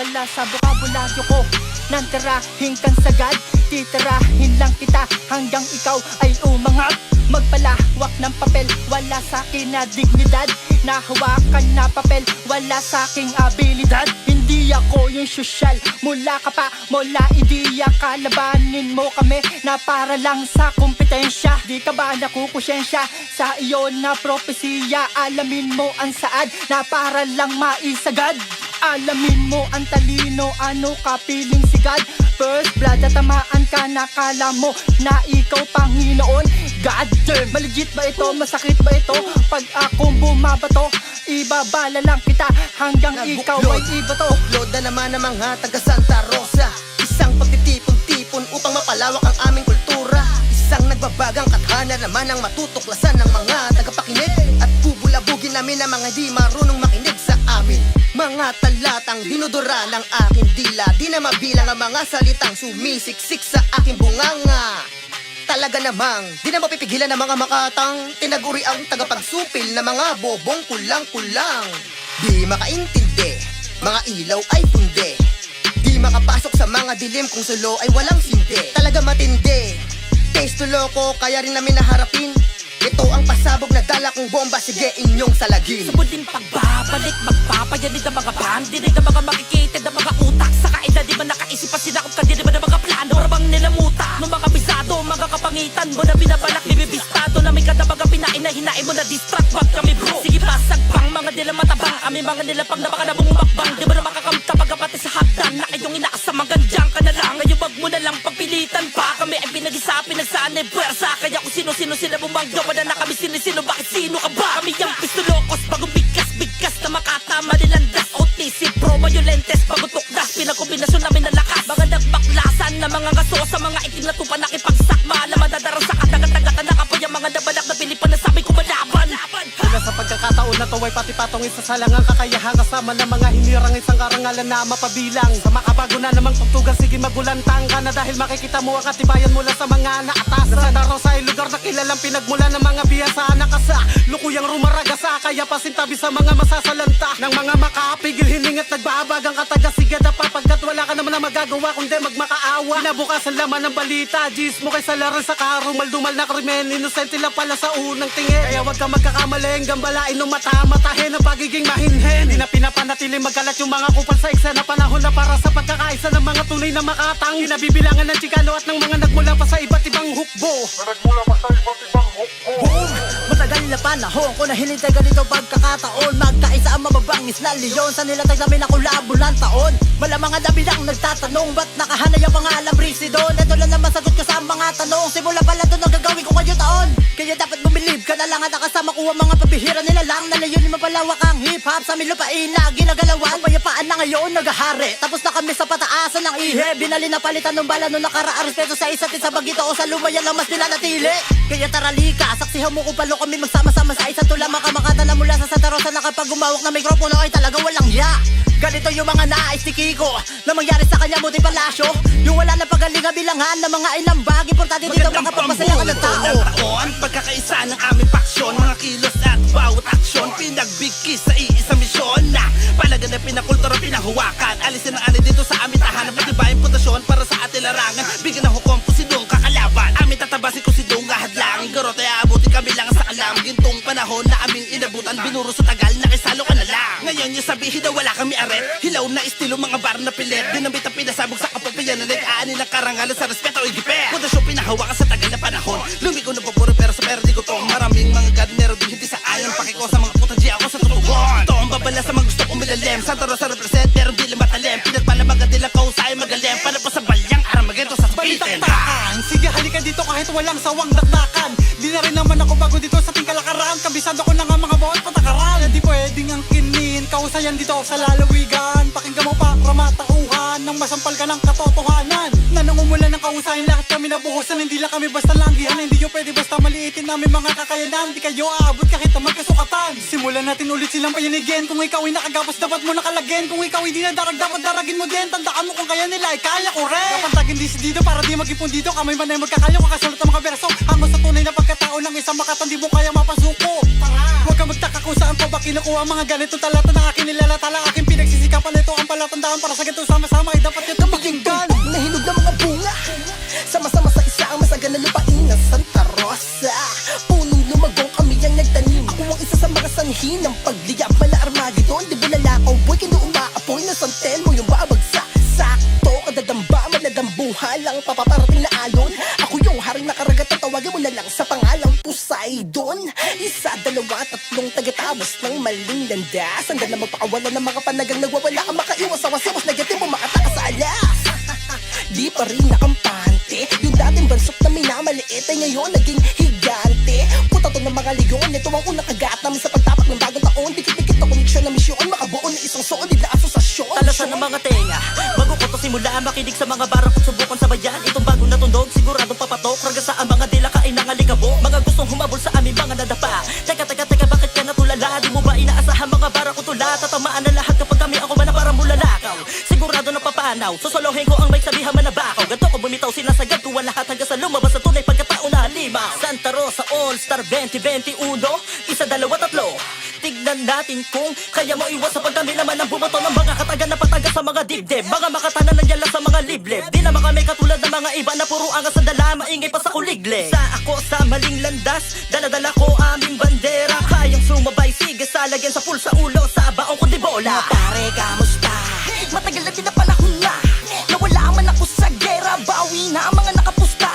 Wala sa bokabularyo ko nang tirahin kang sagad. Titirahin lang kita hanggang ikaw ay umangat. Magpalawak ng papel, wala sa akin na dignidad. Nahawakan na papel, wala sa aking abilidad. Hindi ako yung sosyal, mula ka pa, mula ideya. Kalabanin mo kami na para lang sa kompetensya. Di ka ba nakukusyensya sa iyon na propesiya? Alamin mo ang saad na para lang maisagad. Alamin mo ang talino, ano ka piling sigad. First blood, tatamaan ka, nakala mo na ikaw Panginoon. God damn, maligit ba ito? Masakit ba ito? Pag akong bumabato, ibabala lang kita hanggang ikaw ay ibato. Buklod na naman ang mga taga Santa Rosa. Isang pagtitipon-tipon upang mapalawak ang aming kultura. Isang nagbabagang katana naman ang matutuklasan ng mga tagapakinig. At bubulabugin namin ang mga di marunong makinig sa amin. Mga talatang dinudura ng aking dila. Di na mabilang ang mga salitang sumisiksik sa aking bunganga. Talaga namang di na mapipigilan ng mga makatang tinaguri ang tagapagsupil na mga bobong kulang-kulang. Di makaintindi, mga ilaw ay pundi. Di makapasok sa mga dilim kung sulo ay walang sindi. Talaga matindi, taste to loko kaya rin namin naharapin. Ito ang pasabog na dala kong bomba, sige inyong salagin. Sabod din pagbabalik, magpapayanig ang mga bandinig ang mga makikitid ang mga utak. Sa kaila di ba nakaisip pa sinakot ka di ba ng mga plano? Para bang nilamuta ng mga bisado, mga kapangitan mo na binabalak, bibibistado na may katabaga pinain na hinain mo na distract. Wag kami bro, sige pasagpang mga nila matabang. Aming mga nilapang na baka na bumumakbang. Di ba na makakamta pagkapati sa hagdan na kayong inaasam hanggang ka na lang. Ngayon wag mo na lang pagpilitan pa. Kami ay pinag-isa, pinagsanay pwersa. Kaya kung sino-sino sila bumangga wala na kami sino-sino, bakit sino ka ba? Kami yung pistolokos, bago bigkas na makatama nilandas. OTC, pro, violentes, bago tukdas. Pinagkombinasyon namin ng lakas. Mga nagbaklasan na mga ngaso sa mga itim na tupa nakipagsakma. Alam madadarang sa kadagat-tagatan na kapoy ang mga nabalak na Pilipan na sabi ko malaban. Mula sa pagkakataon na to ay pati patong isa sa langang kakayahan. Kasama ng mga hinirang isang karangalan na mapabilang. Sa makabago na namang tugtugan, sige magulantang ka na. Dahil makikita mo ang katibayan mula sa mga naatasan. Sa Santa Rosa ay lugar na kilalang pinagmula ng mga biyasa na kasa. Lukuyang rumaragasa, kaya pasintabi sa mga masasalanta ng mga makapigil hiling at nagbabag ang katagasigad. Pagkat wala ka naman na magagawa kundi magmakaawa. Kinabukasan laman ng balita, G's mo kay salaran sa karumal. Dumal na krimen, inosente lang pala sa unang tingin. Kaya wag ka magkakamaling, gambalain ng mata-matahin ang pagiging mahinhin. Di na pinapanatili magkalat yung mga kupal sa eksena. Panahon na para sa pagkakaisa ng mga tunay na makatang. Kinabibilangan ng chikano at ng mga nagmula pa sa iba't ibang hukbo. Boom! Matagal na panahon ko na hinintay ganito pagkakataon. Magkaisa ang mababangis na leon sa nilatag namin ako labo ng taon. Malamang ang dami lang nagtatanong, ba't nakahanay ang mga alabrisi doon? Ito lang naman sagot ko sa mga tanong. Simula pala doon ang gagawin ko kayo taon. Kaya dapat bumilib ka na lang at nakasama ko ang mga pabihira nila lang. Na layunin mapalawak ang hip-hop sa milupain na ginagalawan. Payapaan na ngayon nagahari, tapos na kami sa pataasan ng ihe. Binali na palitan ng bala nung nakaraan. Respeto sa isa't isa bagito o sa lumayan lang mas nilanatili. Kaya tarali ka, saksihan mo kung palo kami magsama-sama sa isang tula. Makamakata na mula sa Santa Rosa na kapag gumawak na mikropono ay talaga walang ya. Ganito yung mga nais ni Kiko na mangyari sa kanya buti palasyo. Yung wala na pagalinga bilangan ng mga inambag. Importante dito makapagpasaya ka ng tao. Taon, pagkakaisa ng aming paksyon. Mga kilos at bawat aksyon pinagbigkis sa iisang misyon na palagan na pinakultura, pinahuwakan. Alisin ang ani dito sa aming tahanan. Patibayin putasyon para sa ating larangan. Bigyan ng hukom po si Dong kakalaban. Aming tatabasin ko si Dong kahadlang. Garot ay abutin kami lang sa alam. Gintong panahon na aming inabutan. Binuro sa tagal na kisalo ka na lang. Ngayon yung sabihin na wala kami aret. Hilaw na estilo mga bar na pilit. Dinamit ang pinasabog sa kapagpayan na nag-aani ng karangalan sa respeto o igipet. Pundasyon pinahawakan sa tagal na panahon. Lumigo na papuro pero sa pera di ko to. Maraming mga garnero di hindi sa ayon. Pakiko sa mga puta di ako sa tutugon. Ito ang babala sa mga gusto umilalem. Santa Rosa represent pero di lang matalim. Pinagpalamagan nila kausay magalim. Para pa sa balyang aramagento sa spitin. Balitaktaan, sige halikan dito kahit walang sawang dakdakan. Di na rin naman ako bago dito sa tingkalakaraan. Kabisado ko na nga mga bawat patakaran. Di pwedeng ang kinin, kausayan dito sa lalawigan. Pakinggan mo para matauhan. kasamaan nang masampal ka ng katotohanan na nangumulan ng kausahin lahat kami nabuhusan. Hindi lang kami basta langgihan, hindi nyo pwede basta maliitin namin mga kakayanan. Di kayo aabot kahit na magkasukatan. Simulan natin ulit silang payanigin. Kung ikaw ay nakagapos dapat mo nakalagin. Kung ikaw ay di nadarag dapat daragin mo din. Tandaan mo kung kaya nila ay kaya ko rin. Kapantagin dito para di magipon dito. Kamay man ay magkakayo kakasalat ng mga verso. Hanggang sa tunay na pagkatao ng isang makatan di mo kaya mapasuko. Huwag kang magtaka kung saan ko ba kinukuha mga ganito talata ng aking nilalatala. Aking pinagsisikapan ito ang palatandaan para sa ganito sama-sama ay dapat ito pakinggan. Na hinog ng mga bunga sama-sama sa isang masagan na lupain ng Santa Rosa. Punong lumagong kami ang nagtanim. Ako ang isa sa mga sanhi ng pagliyap. Mala Armageddon, di bulalakaw boy. Kinumaapoy na santel mo yung babagsak. Sakto, kadadamba, maladambuha lang. Papaparating na alon. Ako yung haring nakaragat at tawagan mo na lang sa pangalang Poseidon. Isa, dalawa, tatlong tagatapos ng maling landas. Handa na magpakawala ng mga panagang nagwawala ka makaiwas sa wasiwas negatibo makatakas sa alas. Di pa rin nakampante. Yung dating bansok na minamaliit ay ngayon naging higante. Puta to ng mga leon. Ito ang unang kagat namin sa pagtapak ng bagong taon. Dikit-dikit na koneksyon na misyon. Makabuo na isang solid na asosasyon. Talasan ng mga tenga bago ko to simula, makinig sa mga barang kung subukan sabayan. Itong bagong natundog, siguradong papatok. Raga sa ang mga dila kain ng alikabo. Mga gustong humabol sa aming mga nadapa. Teka, bakit ka natulala? Di mo ba inaasahan mga barang ko tula? Tatamaan na lahat kapag kami ako man na parang mulalakaw. Sigurado na papanaw, susolohin ko ang may sabihan man na bakaw. Ganto ko bumitaw, sinasagad ko ang lahat hanggang sa lumabas sa tunay pagkatao na halimaw. Santa Rosa All-Star 2021, isa, dalawa, tatlo. Tignan natin kung kaya mo iwas sa pagdami naman ng bumoto ng mga katagan na patagas sa mga dibdib. Mga makatanan ng yala sa mga liblib. Di naman kami katulad ng mga iba na puro angas sa dala, maingay pa sa kuligle. Sa ako sa maling landas, daladala ko aming bandera. Kayang sumabay, sige sa lagyan sa pulsa ulo, sa baong kundi bola. Pare, kamusta? Matagal na din na panahon na nawala man ako sa gera, bawi na ang mga nakapusta.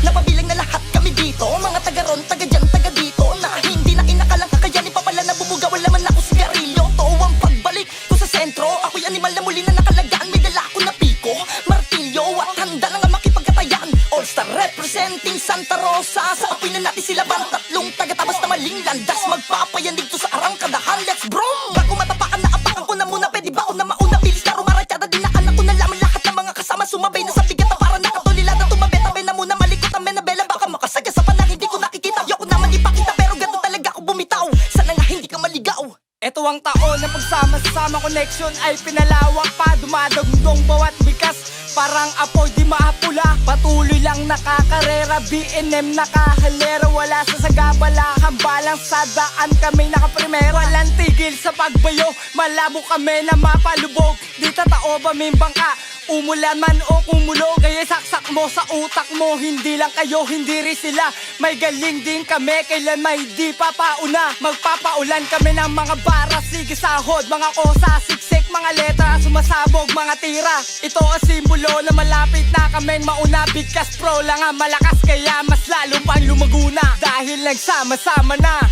Napabilang na lahat kami dito, mga taga ron, taga dyan, taga dito. Na hindi na kinakalang kakayanin pa pala nabubuga, wala man ako sigarilyo. To ang pagbalik ko sa sentro, ako'y animal na muli na nakalagaan. May dala ko na piko, martilyo at handa na nga makipagkatayan. All-Star representing Santa Rosa. Sa apoy na natin sila bang tatlong taga-tabas na maling landas. Magpapayanig to sa arangkadahan, let's brom! Bago matapakan na apakan ko na muna, pwede ba ako na mauna? Bilis na rumaratyada, dinaanan ko na laman lahat ng mga kasama. Sumabay na sa bigat na parang nakatulila na tumabeta-be na muna, malikot ang menabela. Baka makasaga sa panang hindi ko nakikita. Ayoko naman ipakita pero ganito talaga ako bumitaw. Sana nga hindi ka maligaw. Ito ang taon na pagsama-sama connection ay pinalawak pa. Dumadagdong bawat bikas, parang apoy di maapula. Patuloy lang nakakarera, BNM nakahalera. Wala sa sagabalahan, balang sa daan kami nakaprimera. Walang tigil sa pagbayo, malabo kami na mapalubog. Di tatao ba may bangka, umulan man o kumulo. Kaya saksak mo sa utak mo, hindi lang kayo, hindi rin sila. May galing din kami, kailan may di papauna. Magpapaulan kami ng mga bara, sige sahod. Mga kosa, siksik, mga letra, sumasabog, mga tira. Ito ang simbolo na malapit na kaming mauna. Bigkas pro lang ang malakas, kaya mas lalo pang lumaguna. Dahil nagsama-sama na.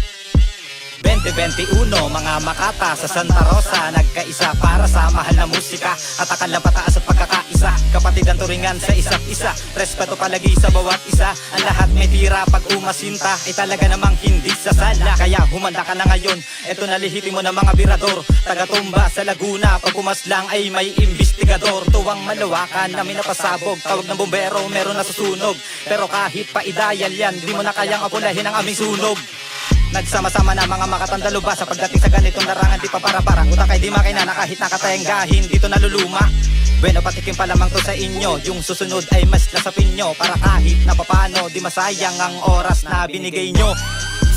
2021, mga Makata sa Santa Rosa, nagkaisa para sa mahal na musika. At akalang pataas at pagkakaisa, kapatid ang turingan sa isa't isa. Respeto palagi sa bawat isa, ang lahat may tira. Pag umasinta, ay talaga namang hindi sasala. Kaya humanda ka na ngayon, eto na lihitimo ng mga birador. Taga-tumba sa Laguna, pag umaslang ay may investigador. Tuwang malawakan na minapasabog, tawag ng bumbero, meron na susunog. Pero kahit pa idayal yan, di mo na kayang apulahin ang aming sunog. Nagsama-sama na mga makatandalo ba sa pagdating sa ganitong larangan, di pa para-para. Utak ay di makinana kahit nakatayanggahin, dito naluluma. Bueno, patikim pa lamang to sa inyo, yung susunod ay mas lasapin nyo. Para kahit na papano, di masayang ang oras na binigay nyo.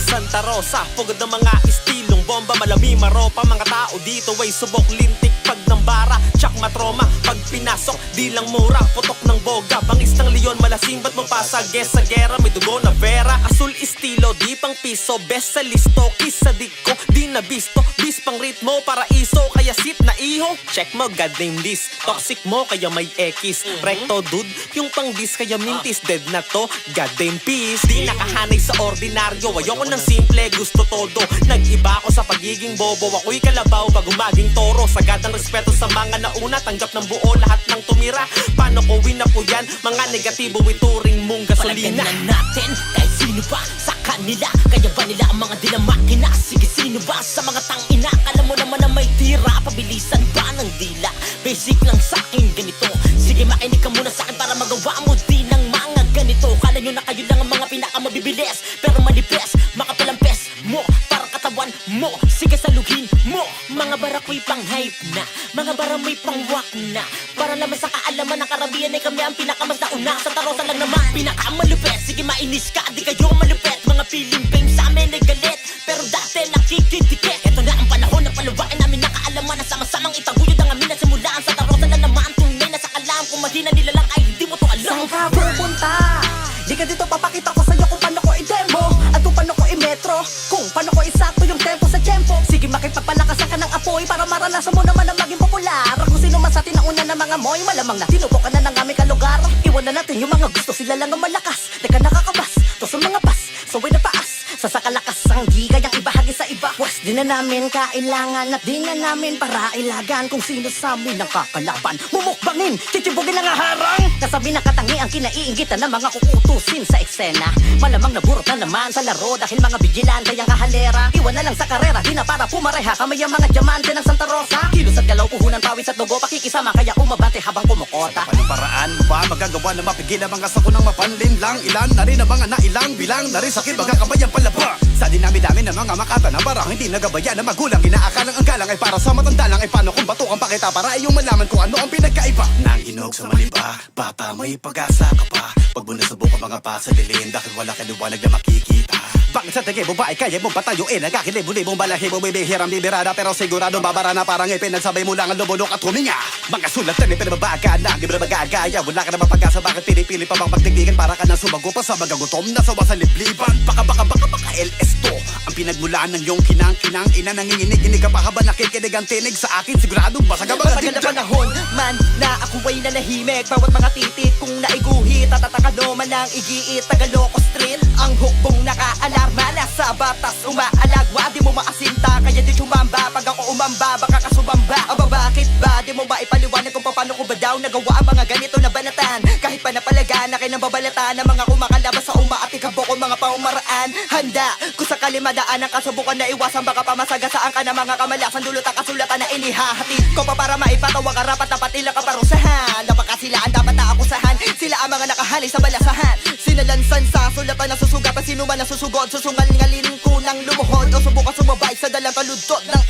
Santa Rosa, pugod ng mga istilong bomba, malami maropa. Mga tao dito ay subok lintik pag ng bara. Tsak matroma, pag pinasok, di lang mura. Putok ng boga, bangis ng leon, malasim ba't mapasage sa gera. May dugo na vera, asul estilo, di pang piso. Best sa listo, kiss sa diko, di na bisto. Bis pang ritmo, para iso, kaya sit na iho. Check mo, goddamn this, toxic mo, kaya may X. Recto dude, yung pang dis, kaya mintis. Dead na to, goddamn peace. Di nakahanay sa ordinaryo, ayoko ng simple, gusto todo. Nag-iba ako sa pagiging bobo, ako'y kalabaw pag umaging toro. Sagad ang respeto sa mga nauna, tanggap ng buo lahat ng tumira. Paano ko winapuyan, mga negatibo ituring mong gasolina. Palagyan na natin, kahit sino ba sa kanila. Kaya ba nila ang mga dinamakina? Sige, sino ba sa mga tangina? Alam mo naman na may tira, pabilisan ba ng dila? basic lang sa akin ganito. Sige makinig ka muna sa akin para magawa mo din ng mga ganito. Kala nyo na kayo lang ang mga pinakamabibilis, pero manipes, makapalampas mo, parang katawan mo. Sige saluhin mo, mga barakoy pang hype na, mga baramoy pang wak na. Para naman sa kaalaman ng karabihan ay kami ang pinakamas na una. Sa tarosa lang naman, pinakamalupet. Sige mainis ka, di kayo malupet. Mga feeling fame sa amin ay galit, pero dati nakikidikit. Ito na ang panahon na paluwain namin na kaalaman na sama-samang itaguyod ang amin na simulaan. Sa tarosa lang naman, tunay na sa kalam. Kung mahina nila lang ay hindi mo to alam. Saan ka pupunta? Di ka dito papakita ko sa'yo kung paano ko i-demo at kung paano ko i-metro, kung paano ko isakto yung tempo sa tempo. Sige makipagpalakasan ka ng apoy para maranasan mo naman ang maging popular. Kung sino man sa atin ang una ng mga moy, malamang na tinubukan na ng aming kalugar. Iwan na natin yung mga gusto, sila lang ang malakas. Teka nakakabas, to sa mga bas, saway na paas. Sa sakalakas ang di kayang ibahagi sa iba. Pwes di na namin kailangan at di na namin para ilagan. Kung sino sa amin ang kakalaban, mumukbangin, chichibugin ang harang. Kasabi na katangi ang kinaiingitan ng mga kukutusin sa eksena. Malamang naburot na naman sa laro dahil mga bigilante ang kahalera. Iwan na lang sa karera, di na para pumareha kami ang mga diamante ng Santa Rosa. Kilos at galaw, puhunan, pawis at dugo, pakikisama kaya umabante habang kumukota. Paano paraan ba magagawa na mapigil ang mga sakunang mapanlin lang? Ilan na rin ang mga nailang bilang na rin sakit magkakabayan palaba. Sa dinami-dami ng mga makata na parang hindi nagabayan na magulang. Inaakalang ang galang ay para sa matanda lang. Ay paano kung batukan pa kita para iyong malaman kung ano ang pinagkaiba. Nang hinog sa maliba, bata may pag-asa ka pa. Pag mo nasubok ang mga pasalilin dahil wala ka liwanag na makikita. Bakit sa tingin mo ba ay kaya mong patayuin? Nagkakilib-libong balahi mo bibihirang bibirada, pero sigurado babara na parang ipinagsabay mo lang ang lumulok at huminga. Mga sulatan ay pinababaga na, di ba na magagaya? Wala ka naman pag-asa, bakit pinipili pa bang magtigdigan para ka na sumago pa sa mga gutom na sawa sa libliban? Baka LS to ang pinagmulaan ng iyong kinang-kinang ina. Nanginginig-inig ka pa habang nakikinig ang tinig sa akin. Siguradong basag ang mga Matagal na panahon man na ako ay nanahimik. Bawat mga titit kong naiguhit at tatakado man ang igiit. Tagaloko street, ang hukbong nakaalarma. Nasa batas umaalagwa, di mo maasinta kaya di tumamba. Pag ako umamba, baka kasubamba. Aba bakit ba, di mo ba ipaliwanag kung paano ko ba daw nagawa ang mga ganito na banatan? Kahit pa napalagaan na kayo ng babalatan ng mga kumakalabas sa at ikabok ko mga paumaraan. Handa, kung sakali madaan ang kasubukan na iwasan, baka pamasagasaan ka ng mga kamalasan. Dulot ang kasulatan na inihahatid ko pa para maipatawa karapat dapat ilang kaparusahan. Napakasilaan dapat na akusahan, sila ang mga nakahali sa balasahan. Sinalansan sa sulatan na susugatan, sino man nasusugod, susungal-ngalin ko ng lumuhod o subukan sumabay sa dalang kaludot ng